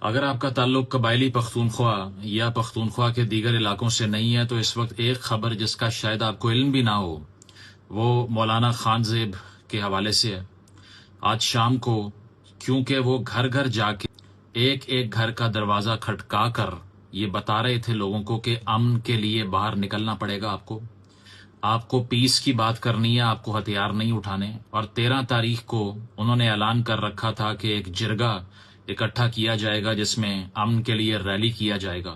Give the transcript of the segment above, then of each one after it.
اگر آپ کا تعلق قبائلی پختونخوا یا پختونخوا کے دیگر علاقوں سے نہیں ہے تو اس وقت ایک خبر جس کا شاید آپ کو علم بھی نہ ہو وہ مولانا خان زیب کے حوالے سے ہے۔ آج شام کو کیونکہ وہ گھر گھر جا کے ایک ایک گھر کا دروازہ کھٹکا کر یہ بتا رہے تھے لوگوں کو کہ امن کے لیے باہر نکلنا پڑے گا آپ کو پیس کی بات کرنی ہے، آپ کو ہتھیار نہیں اٹھانے۔ اور 13 تاریخ کو انہوں نے اعلان کر رکھا تھا کہ ایک جرگہ اکٹھا کیا جائے گا جس میں امن کے لیے ریلی کیا جائے گا۔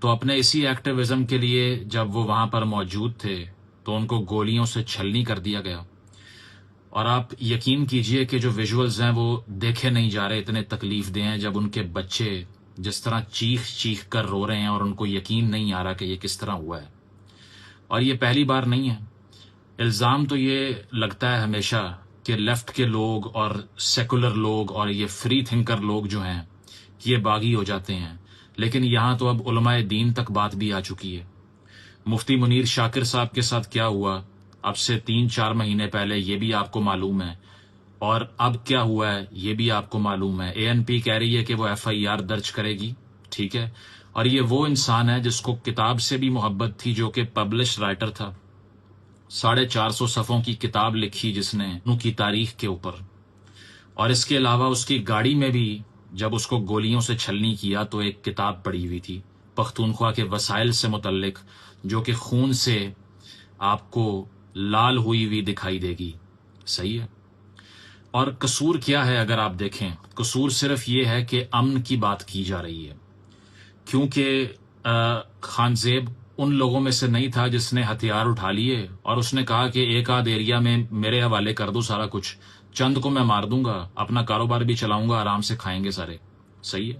تو اپنے اسی ایکٹیویزم کے لیے جب وہ وہاں پر موجود تھے تو ان کو گولیوں سے چھلنی کر دیا گیا۔ اور آپ یقین کیجئے کہ جو ویژولز ہیں وہ دیکھے نہیں جا رہے، اتنے تکلیف دہ ہیں جب ان کے بچے جس طرح چیخ چیخ کر رو رہے ہیں اور ان کو یقین نہیں آ رہا کہ یہ کس طرح ہوا ہے۔ اور یہ پہلی بار نہیں ہے۔ الزام تو یہ لگتا ہے ہمیشہ کہ لیفٹ کے لوگ اور سیکولر لوگ اور یہ فری تھنکر لوگ جو ہیں یہ باغی ہو جاتے ہیں، لیکن یہاں تو اب علماء دین تک بات بھی آ چکی ہے۔ مفتی منیر شاکر صاحب کے ساتھ کیا ہوا اب سے 3-4 مہینے پہلے یہ بھی آپ کو معلوم ہے، اور اب کیا ہوا ہے یہ بھی آپ کو معلوم ہے۔ ANP کہہ رہی ہے کہ وہ FIR درج کرے گی، ٹھیک ہے، اور یہ وہ انسان ہے جس کو کتاب سے بھی محبت تھی، جو کہ پبلش رائٹر تھا، 450 صفحوں کی کتاب لکھی جس نے ان کی تاریخ کے اوپر، اور اس کے علاوہ اس کی گاڑی میں بھی جب اس کو گولیوں سے چھلنی کیا تو ایک کتاب پڑھی ہوئی تھی پختونخوا کے وسائل سے متعلق، جو کہ خون سے آپ کو لال ہوئی ہوئی دکھائی دے گی، صحیح ہے۔ اور قصور کیا ہے اگر آپ دیکھیں، قصور صرف یہ ہے کہ امن کی بات کی جا رہی ہے، کیونکہ خان زیب ان لوگوں میں سے نہیں تھا جس نے ہتھیار اٹھا لیے اور اس نے کہا کہ ایک آدھ ایریا میں میرے حوالے کر دو سارا کچھ، چند کو میں مار دوں گا، اپنا کاروبار بھی چلاؤں گا، آرام سے کھائیں گے سارے، صحیح ہے۔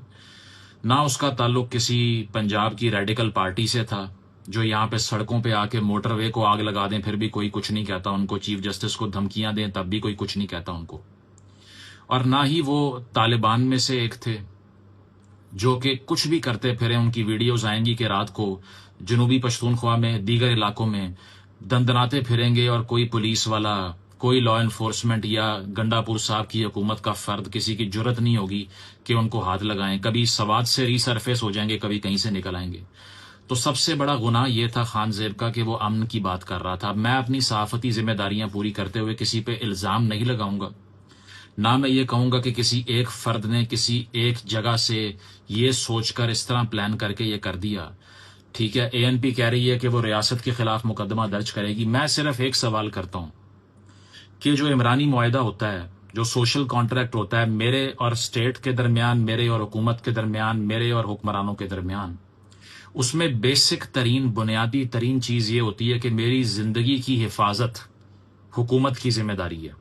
نہ اس کا تعلق کسی پنجاب کی ریڈیکل پارٹی سے تھا جو یہاں پہ سڑکوں پہ آ کے موٹر وے کو آگ لگا دیں پھر بھی کوئی کچھ نہیں کہتا ان کو، چیف جسٹس کو دھمکیاں دیں تب بھی کوئی کچھ نہیں کہتا ان کو، اور نہ ہی وہ طالبان میں سے ایک تھے جو کہ کچھ بھی کرتے پھرے۔ ان کی ویڈیوز آئیں گی کہ رات کو جنوبی پشتونخوا میں دیگر علاقوں میں دندناتے پھریں گے اور کوئی پولیس والا، کوئی لا انفورسمنٹ یا گنڈا پور صاحب کی حکومت کا فرد کسی کی جرت نہیں ہوگی کہ ان کو ہاتھ لگائیں، کبھی سوات سے ری سرفیس ہو جائیں گے، کبھی کہیں سے نکل آئیں گے۔ تو سب سے بڑا گناہ یہ تھا خان زیب کا کہ وہ امن کی بات کر رہا تھا۔ میں اپنی صحافتی ذمہ داریاں پوری کرتے ہوئے کسی پہ الزام نہیں لگاؤں گا، نہ میں یہ کہوں گا کہ کسی ایک فرد نے کسی ایک جگہ سے یہ سوچ کر اس طرح پلان کر کے یہ کر دیا، ٹھیک ہے۔ ANP کہہ رہی ہے کہ وہ ریاست کے خلاف مقدمہ درج کرے گی۔ میں صرف ایک سوال کرتا ہوں کہ جو عمرانی معاہدہ ہوتا ہے، جو سوشل کانٹریکٹ ہوتا ہے میرے اور اسٹیٹ کے درمیان، میرے اور حکومت کے درمیان، میرے اور حکمرانوں کے درمیان، اس میں بیسک ترین، بنیادی ترین چیز یہ ہوتی ہے کہ میری زندگی کی حفاظت حکومت کی ذمہ داری ہے،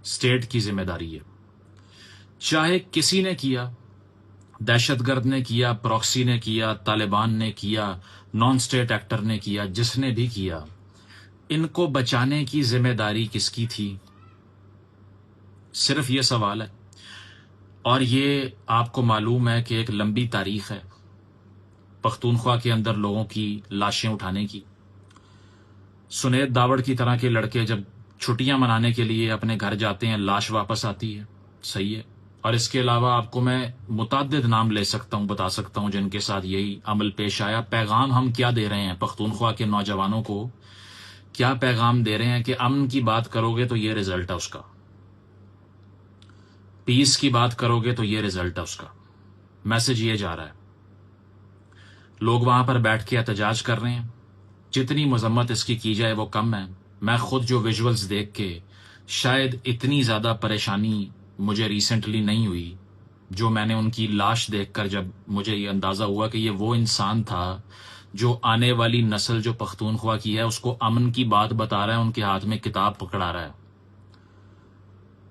اسٹیٹ کی ذمہ داری ہے۔ چاہے کسی نے کیا، دہشت گرد نے کیا، پراکسی نے کیا، طالبان نے کیا، نان اسٹیٹ ایکٹر نے کیا، جس نے بھی کیا، ان کو بچانے کی ذمہ داری کس کی تھی؟ صرف یہ سوال ہے۔ اور یہ آپ کو معلوم ہے کہ ایک لمبی تاریخ ہے پختونخوا کے اندر لوگوں کی لاشیں اٹھانے کی۔ سنید داوڑ کی طرح کے لڑکے جب چھٹیاں منانے کے لیے اپنے گھر جاتے ہیں لاش واپس آتی ہے، صحیح ہے۔ اور اس کے علاوہ آپ کو میں متعدد نام لے سکتا ہوں، بتا سکتا ہوں جن کے ساتھ یہی عمل پیش آیا۔ پیغام ہم کیا دے رہے ہیں پختونخوا کے نوجوانوں کو؟ کیا پیغام دے رہے ہیں کہ امن کی بات کرو گے تو یہ رزلٹ ہے اس کا، پیس کی بات کرو گے تو یہ رزلٹ ہے اس کا۔ میسج یہ جا رہا ہے۔ لوگ وہاں پر بیٹھ کے احتجاج کر رہے ہیں، جتنی مذمت اس کی جائے وہ کم ہے۔ میں خود جو ویژولز دیکھ کے شاید اتنی زیادہ پریشانی مجھے ریسنٹلی نہیں ہوئی جو میں نے ان کی لاش دیکھ کر جب مجھے یہ اندازہ ہوا کہ یہ وہ انسان تھا جو آنے والی نسل جو پختونخوا کی ہے اس کو امن کی بات بتا رہا ہے، ان کے ہاتھ میں کتاب پکڑا رہا ہے،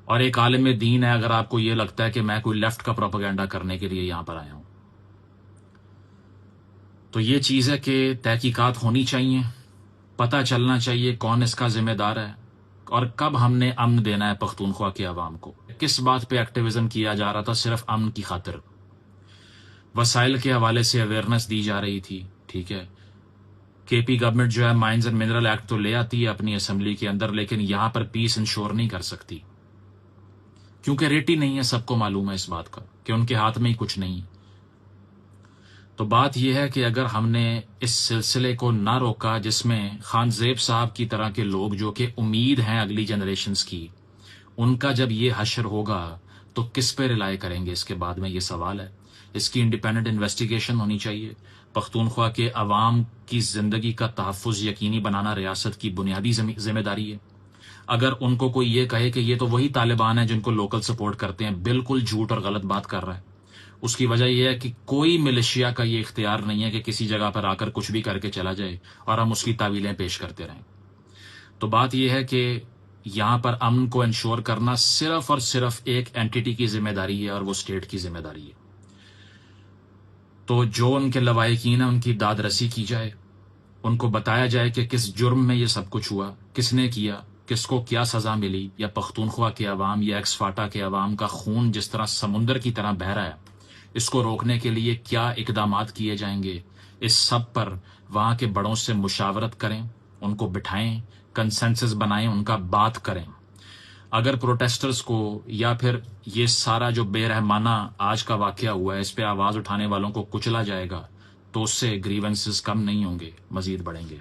اور ایک عالم دین ہے۔ اگر آپ کو یہ لگتا ہے کہ میں کوئی لیفٹ کا پروپیگنڈا کرنے کے لیے یہاں پر آیا ہوں، تو یہ چیز ہے کہ تحقیقات ہونی چاہیے، پتہ چلنا چاہیے کون اس کا ذمہ دار ہے اور کب ہم نے امن دینا ہے پختونخوا کے عوام کو۔ کس بات پہ ایکٹیویزم کیا جا رہا تھا؟ صرف امن کی خاطر، وسائل کے حوالے سے اویئرنیس دی جا رہی تھی، ٹھیک ہے۔ KP گورنمنٹ جو ہے مائنز اینڈ منرل ایکٹ تو لے آتی ہے اپنی اسمبلی کے اندر، لیکن یہاں پر پیس انشور نہیں کر سکتی کیونکہ ریٹ ہی نہیں ہے، سب کو معلوم ہے اس بات کا۔ کہ ان کے ہاتھ میں ہی کچھ نہیں. تو بات یہ ہے کہ اگر ہم نے اس سلسلے کو نہ روکا جس میں خان زیب صاحب کی طرح کے لوگ جو کہ امید ہیں اگلی جنریشنز کی، ان کا جب یہ حشر ہوگا تو کس پہ رلائے کریں گے؟ اس کے بعد میں یہ سوال ہے. اس کی انڈیپینڈنٹ انویسٹیگیشن ہونی چاہیے. پختونخوا کے عوام کی زندگی کا تحفظ یقینی بنانا ریاست کی بنیادی ذمہ داری ہے. اگر ان کو کوئی یہ کہے کہ یہ تو وہی طالبان ہیں جن کو لوکل سپورٹ کرتے ہیں، بالکل جھوٹ اور غلط بات کر رہا ہے. اس کی وجہ یہ ہے کہ کوئی ملیشیا کا یہ اختیار نہیں ہے کہ کسی جگہ پر آ کر کچھ بھی کر کے چلا جائے اور ہم اس کی تعویلیں پیش کرتے رہیں. تو بات یہ ہے کہ یہاں پر امن کو انشور کرنا صرف اور صرف ایک اینٹیٹی کی ذمہ داری ہے اور وہ اسٹیٹ کی ذمہ داری ہے. تو جو ان کے لواحقین ہیں ان کی داد رسی کی جائے، ان کو بتایا جائے کہ کس جرم میں یہ سب کچھ ہوا، کس نے کیا، کس کو کیا سزا ملی. یا پختونخوا کے عوام یا ایکس فاٹا کے عوام کا خون جس طرح سمندر کی طرح بہہ رہا ہے، اس کو روکنے کے لیے کیا اقدامات کیے جائیں گے. اس سب پر وہاں کے بڑوں سے مشاورت کریں، ان کو بٹھائیں، کنسنسس بنائیں، ان کا بات کریں. اگر پروٹیسٹرز کو یا پھر یہ سارا جو بے رحمانہ آج کا واقعہ ہوا ہے اس پہ آواز اٹھانے والوں کو کچلا جائے گا تو اس سے گریونسز کم نہیں ہوں گے، مزید بڑھیں گے.